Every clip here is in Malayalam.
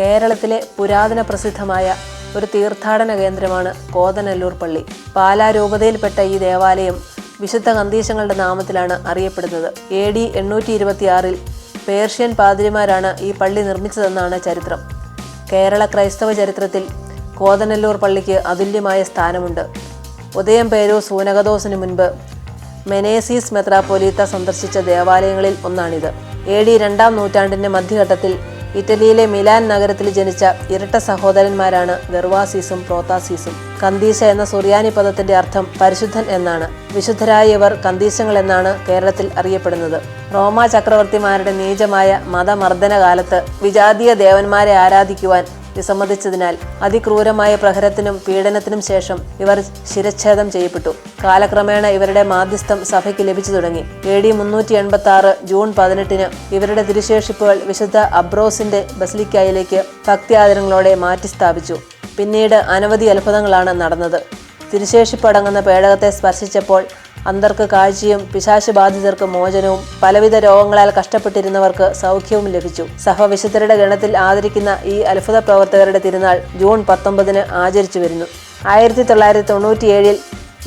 കേരളത്തിലെ പുരാതന പ്രസിദ്ധമായ ഒരു തീർത്ഥാടന കേന്ദ്രമാണ് കോതനല്ലൂർ പള്ളി. പാലാ രൂപതയിൽപ്പെട്ട ഈ ദേവാലയം വിശുദ്ധ കന്തീശങ്ങളുടെ നാമത്തിലാണ് അറിയപ്പെടുന്നത്. AD 826 പേർഷ്യൻ പാതിരിമാരാണ് ഈ പള്ളി നിർമ്മിച്ചതെന്നാണ് ചരിത്രം. കേരള ക്രൈസ്തവ ചരിത്രത്തിൽ കോതനല്ലൂർ പള്ളിക്ക് അതുല്യമായ സ്ഥാനമുണ്ട്. ഉദയം പേരൂർ സൂനകദോസിനു മുൻപ് മെനേസീസ് മെത്രാപ്പോലീത്ത സന്ദർശിച്ച ദേവാലയങ്ങളിൽ ഒന്നാണിത്. AD 2-ാം നൂറ്റാണ്ടിൻ്റെ മധ്യഘട്ടത്തിൽ ഇറ്റലിയിലെ മിലാൻ നഗരത്തിൽ ജനിച്ച ഇരട്ട സഹോദരന്മാരാണ് ഗർവാസീസും പ്രോത്താസീസും. കന്തീശ എന്ന സുറിയാനി പദത്തിന്റെ അർത്ഥം പരിശുദ്ധൻ എന്നാണ്. വിശുദ്ധരായ ഇവർ കന്തീശങ്ങൾ എന്നാണ് കേരളത്തിൽ അറിയപ്പെടുന്നത്. റോമാ ചക്രവർത്തിമാരുടെ നീചമായ മതമർദ്ദന കാലത്ത് വിജാതീയ ദേവന്മാരെ ആരാധിക്കുവാൻ വിസമ്മതിച്ചതിനാൽ അതിക്രൂരമായ പ്രഹരത്തിനും പീഡനത്തിനും ശേഷം ഇവർ ശിരച്ഛേദം ചെയ്യപ്പെട്ടു. കാലക്രമേണ ഇവരുടെ മാധ്യസ്ഥം സഭയ്ക്ക് ലഭിച്ചു തുടങ്ങി. AD 386 ജൂൺ 18 ഇവരുടെ തിരുശേഷിപ്പുകൾ വിശുദ്ധ അബ്രോസിന്റെ ബസിലിക്കായിലേക്ക് ഭക്തിയാദരങ്ങളോടെ മാറ്റി സ്ഥാപിച്ചു. പിന്നീട് അനവധി അത്ഭുതങ്ങളാണ് നടന്നത്. തിരുശേഷിപ്പ് അടങ്ങുന്ന പേടകത്തെ സ്പർശിച്ചപ്പോൾ അന്ധർക്ക് കാഴ്ചയും പിശാച് ബാധിതർക്ക് മോചനവും പലവിധ രോഗങ്ങളാൽ കഷ്ടപ്പെട്ടിരുന്നവർക്ക് സൗഖ്യവും ലഭിച്ചു. സഭ വിശുദ്ധരുടെ ഗണത്തിൽ ആദരിക്കുന്ന ഈ അത്ഭുത പ്രവർത്തകരുടെ തിരുനാൾ ജൂൺ 19 ആചരിച്ചു വരുന്നു. 1997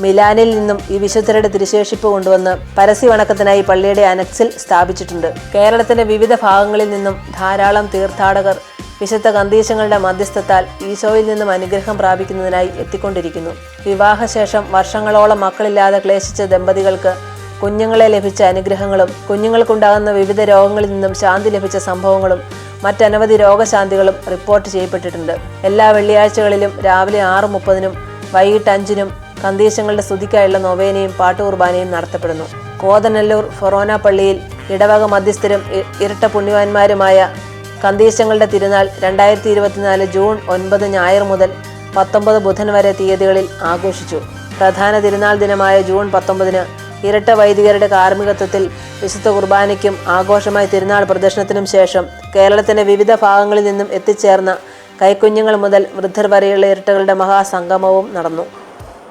മിലാനിൽ നിന്നും ഈ വിശുദ്ധരുടെ തിരുശേഷിപ്പ് കൊണ്ടുവന്ന് പരസ്യവണക്കത്തിനായി പള്ളിയുടെ അനക്സിൽ സ്ഥാപിച്ചിട്ടുണ്ട്. കേരളത്തിന്റെ വിവിധ ഭാഗങ്ങളിൽ നിന്നും ധാരാളം തീർത്ഥാടകർ വിശുദ്ധ കന്തീശങ്ങളുടെ മധ്യസ്ഥത്താൽ ഈശോയിൽ നിന്നും അനുഗ്രഹം പ്രാപിക്കുന്നതിനായി എത്തിക്കൊണ്ടിരിക്കുന്നു. വിവാഹശേഷം വർഷങ്ങളോളം മക്കളില്ലാതെ ക്ലേശിച്ച ദമ്പതികൾക്ക് കുഞ്ഞുങ്ങളെ ലഭിച്ച അനുഗ്രഹങ്ങളും കുഞ്ഞുങ്ങൾക്കുണ്ടാകുന്ന വിവിധ രോഗങ്ങളിൽ നിന്നും ശാന്തി ലഭിച്ച സംഭവങ്ങളും മറ്റനവധി രോഗശാന്തികളും റിപ്പോർട്ട് ചെയ്യപ്പെട്ടിട്ടുണ്ട്. എല്ലാ വെള്ളിയാഴ്ചകളിലും രാവിലെ 6:30 വൈകിട്ട് 5 കന്തീശങ്ങളുടെ സ്തുതിക്കായുള്ള നൊവേനയും പാട്ടുകുർബാനയും നടത്തപ്പെടുന്നു. കോതനല്ലൂർ ഫൊറോന പള്ളിയിൽ ഇടവക മധ്യസ്ഥരും ഇരട്ട പുണ്യവാന്മാരുമായ കന്തീശങ്ങളുടെ തിരുനാൾ 2024 ജൂൺ 9 ഞായർ മുതൽ 19 ബുധൻ വരെ തീയതികളിൽ ആഘോഷിച്ചു. പ്രധാന തിരുനാൾ ദിനമായ ജൂൺ 19 ഇരട്ട വൈദികരുടെ കാർമ്മികത്വത്തിൽ വിശുദ്ധ കുർബാനയ്ക്കും ആഘോഷമായ തിരുനാൾ പ്രദർശനത്തിനും ശേഷം കേരളത്തിന്റെ വിവിധ ഭാഗങ്ങളിൽ നിന്നും എത്തിച്ചേർന്ന കൈക്കുഞ്ഞുങ്ങൾ മുതൽ വൃദ്ധർ വരെയുള്ള ഇരട്ടകളുടെ മഹാസംഗമവും നടന്നു.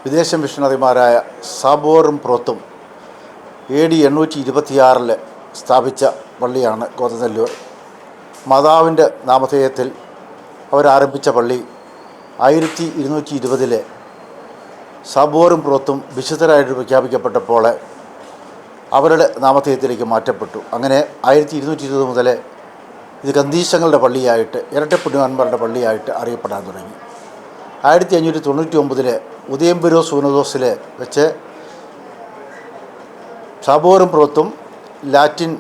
വിദേശ മിഷണറിമാരായ സാബോറും പ്രോത്തും AD 826 സ്ഥാപിച്ച പള്ളിയാണ് കോതനല്ലൂർ. മാതാവിൻ്റെ നാമധേയത്തിൽ അവരാരംഭിച്ച പള്ളി 1220 സാബോറും പ്രോത്തും വിശുദ്ധരായിട്ട് പ്രഖ്യാപിക്കപ്പെട്ടപ്പോൾ അവരുടെ നാമധേയത്തിലേക്ക് മാറ്റപ്പെട്ടു. അങ്ങനെ 1220 മുതൽ ഇത് കന്തീശങ്ങളുടെ പള്ളിയായിട്ട് ഇരട്ട പുണ്യവാന്മാരുടെ പള്ളിയായിട്ട് അറിയപ്പെടാൻ തുടങ്ങി. 1599 ഉദയംപുരോ സൂനദോസിൽ വെച്ച് സാബോറും പ്രോത്തും ലാറ്റിൻ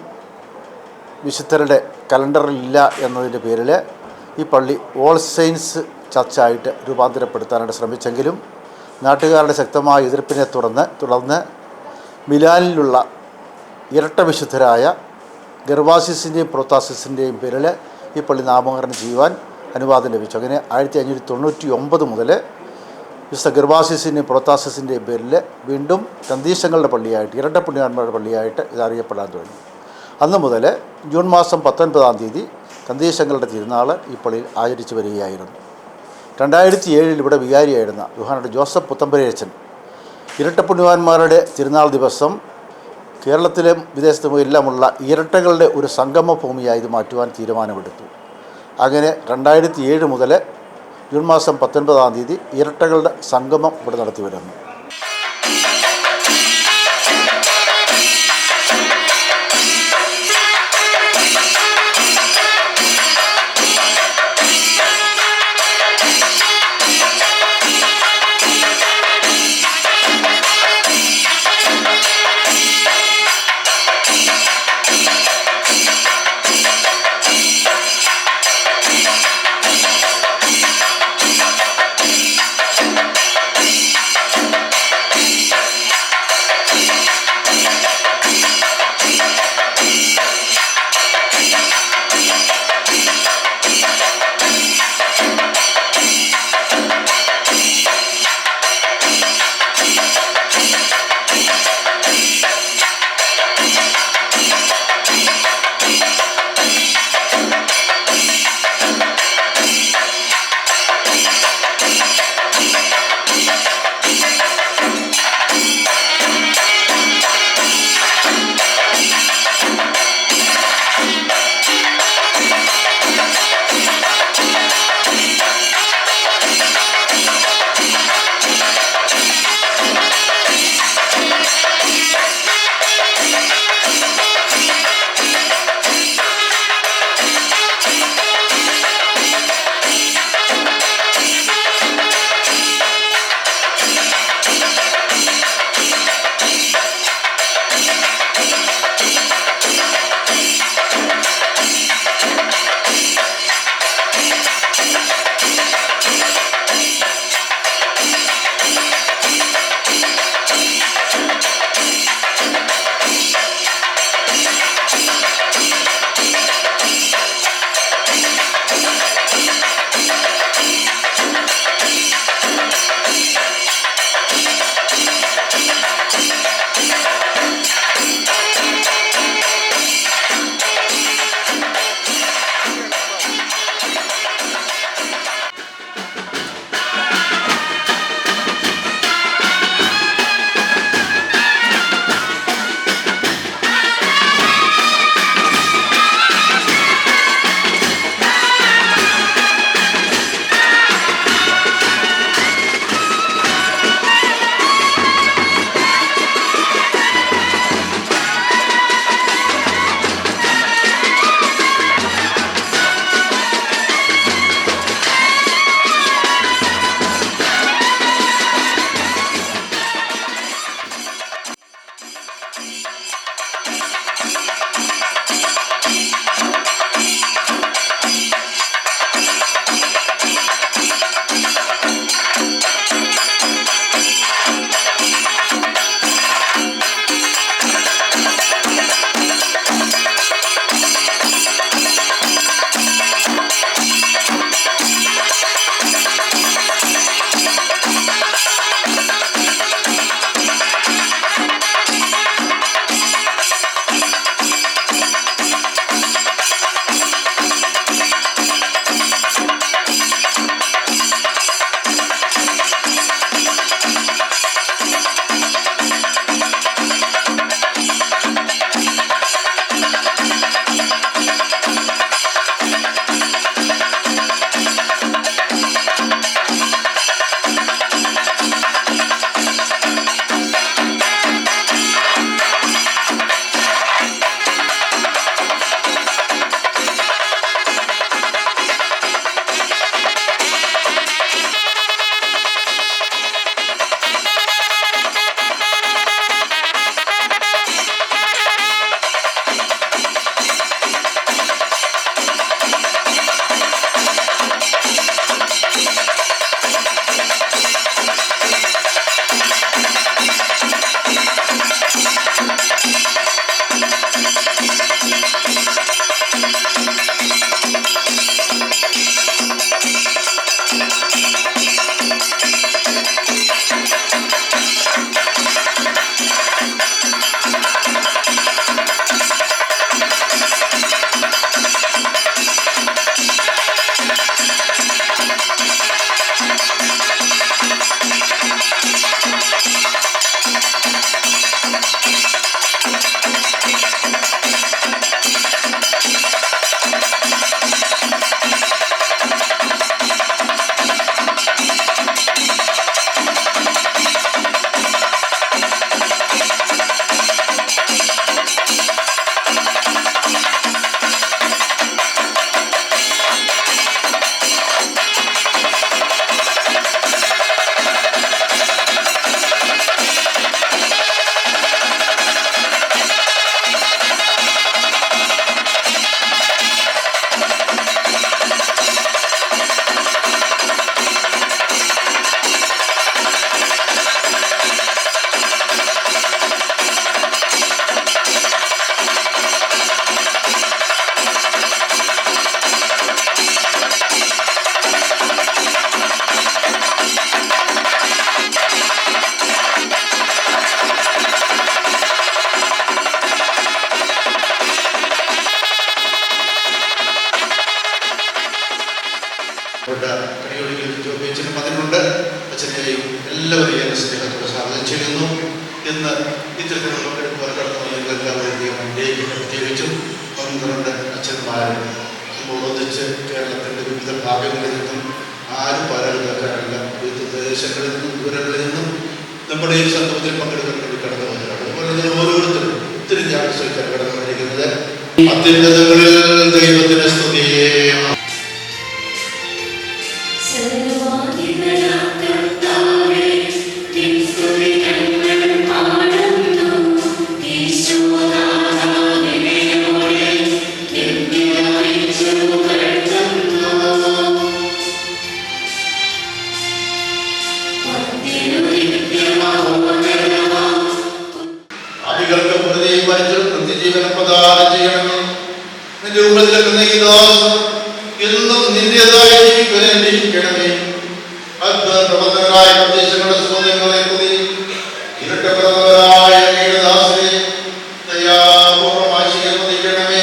വിശുദ്ധരുടെ കലണ്ടറിലില്ല എന്നതിൻ്റെ പേരിൽ ഈ പള്ളി ഓൾ സെയിൻസ് ചർച്ചായിട്ട് രൂപാന്തരപ്പെടുത്താനായിട്ട് ശ്രമിച്ചെങ്കിലും നാട്ടുകാരുടെ ശക്തമായ എതിർപ്പിനെ തുടർന്ന് മിലാനിലുള്ള ഇരട്ട വിശുദ്ധരായ ഗർവാസിസിൻ്റെയും പ്രോത്താസിസിൻ്റെയും പേരിൽ ഈ പള്ളി നാമകരണം ചെയ്യുവാൻ അനുവാദം ലഭിച്ചു. അങ്ങനെ 1599 മുതൽ വിശുദ്ധ ഗർവാസിസിൻ്റെയും പ്രോത്താസിസിൻ്റെയും പേരിൽ വീണ്ടും കന്തീശങ്ങളുടെ പള്ളിയായിട്ട് ഇരട്ട പുണ്യവാന്മാരുടെ പള്ളിയായിട്ട് ഇത് അറിയപ്പെടാൻ തുടങ്ങി. അന്ന് മുതൽ ജൂൺ മാസം 19-ാം തീയതി കന്തീശങ്ങളുടെ തിരുനാൾ ഈ പള്ളിയിൽ ആചരിച്ചു വരികയായിരുന്നു. 2007 ഇവിടെ വികാരിയായിരുന്ന യോഹന്നാൻ ജോസഫ് പുത്തമ്പരേച്ചൻ ഇരട്ട പുണ്യവാന്മാരുടെ തിരുനാൾ ദിവസം കേരളത്തിലും വിദേശത്തും എല്ലാമുള്ള ഇരട്ടകളുടെ ഒരു സംഗമ ഭൂമിയായി ഇത് മാറ്റുവാൻ തീരുമാനമെടുത്തു. അങ്ങനെ 2007 മുതൽ ജൂൺ മാസം 19-ാം തീയതി ഇരട്ടകളുടെ സംഗമം ഇവിടെ നടത്തി വരുന്നു. അവരുടെ കടിയൊഴുകിൽ ജോബിയച്ചനും അതിനുണ്ട്. അച്ഛനെയും എല്ലാവരെയും എൻ്റെ സ്നേഹത്തോടെ സ്വാഗതം ചെയ്യുന്നു. ഇന്ന് ഇത്തരത്തിലുള്ള പങ്കെടുപ്പ് എല്ലാവരെയും പ്രത്യേകിച്ചും 12 അച്ഛന്മാരും ഒന്നിച്ച് കേരളത്തിൻ്റെ വിവിധ ഭാഗങ്ങളിൽ നിന്നും ആരും പാരായണക്കാരല്ല, വിവിധ ദേശങ്ങളിൽ നിന്നും ദൂരങ്ങളിൽ നിന്നും നമ്മുടെ ഈ സംഗമത്തിൽ പങ്കെടുക്കാൻ വേണ്ടി കടന്നു വന്നവരാണ്. അതുപോലെ തന്നെ ഓരോരുത്തരും ഒത്തിരി ത്യാഗം കടന്നു വന്നിരിക്കുന്നത്. അത്യുന്നതങ്ങളിൽ ദൈവത്തിന് സ്തുതിയെ. അഭികൾക്ക് പ്രതിയും മരിച്ചവർക്ക് നിത്യജീവനം പ്രദാനം ചെയ്യണമേ. നിന്റെ ഉമ്മത്തിലൊക്കെ ഈ ദാസം എന്നും നിന്റേതായ ജീവിക്കാൻ അനുഗ്രഹിക്കണമേ. അത്ഭുതപ്രവർത്തകരായ പ്രദേശങ്ങളുടെ സ്വാധീനങ്ങളെ പ്രതി ഇരട്ടപ്രവർത്തകരായ ദാസനെ ദയാപൂർവ്വം ആശീർവദിക്കണമേ.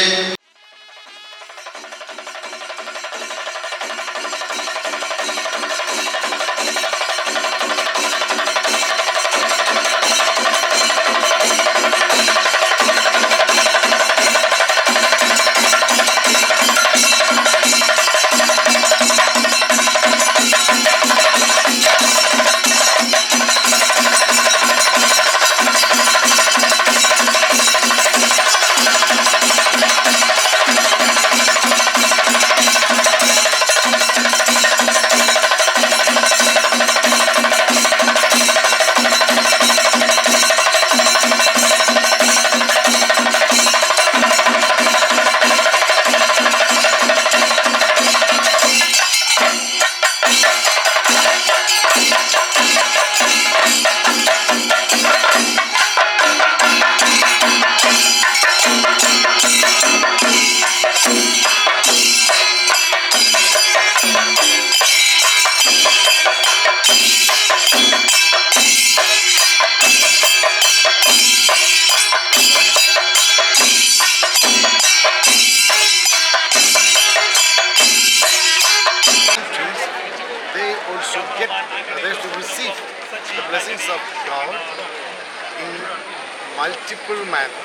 They should receive the blessings of God in multiple manner,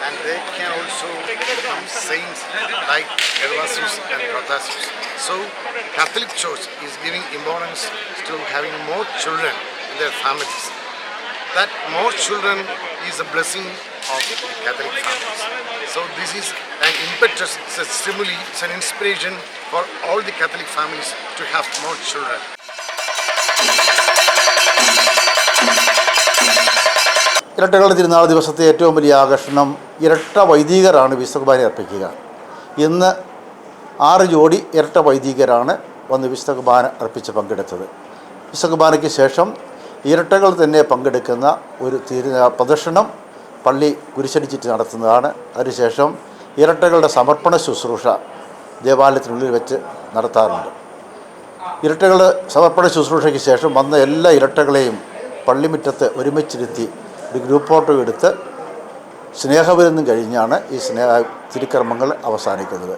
and they can also become saints like Gervasius and Prothasius. So Catholic Church is giving importance to having more children in their families. That more children is a blessing of the Catholic families. So this is an impetus, it's a stimuli, it's an inspiration for all the Catholic families to have more children. ഇരട്ടകളുടെ തിരുനാൾ ദിവസത്തെ ഏറ്റവും വലിയ ആകർഷണം ഇരട്ട വൈദികരാണ് വിശുദ്ധ കുർബാന അർപ്പിക്കുക. ഇന്ന് 6 ജോഡി ഇരട്ട വൈദികരാണ് വന്ന് വിശുദ്ധ കുർബാന അർപ്പിച്ച് പങ്കെടുത്തത്. വിശുദ്ധ കുർബാനയ്ക്ക് ശേഷം ഇരട്ടകൾ തന്നെ പങ്കെടുക്കുന്ന ഒരു പ്രദക്ഷിണം പള്ളി കുരിശടിച്ചിട്ട് നടത്തുന്നതാണ്. അതിനുശേഷം ഇരട്ടകളുടെ സമർപ്പണ ശുശ്രൂഷ ദേവാലയത്തിനുള്ളിൽ വെച്ച് നടത്താറുണ്ട്. ഇരട്ടകൾ സമർപ്പണ ശുശ്രൂഷയ്ക്ക് ശേഷം വന്ന എല്ലാ ഇരട്ടകളെയും പള്ളിമുറ്റത്ത് ഒരുമിച്ചിരുത്തി ഒരു ഗ്രൂപ്പ് ഫോട്ടോ എടുത്ത് സ്നേഹവിരുന്നും കഴിഞ്ഞാണ് ഈ തിരുക്കർമ്മങ്ങൾ അവസാനിക്കുന്നത്.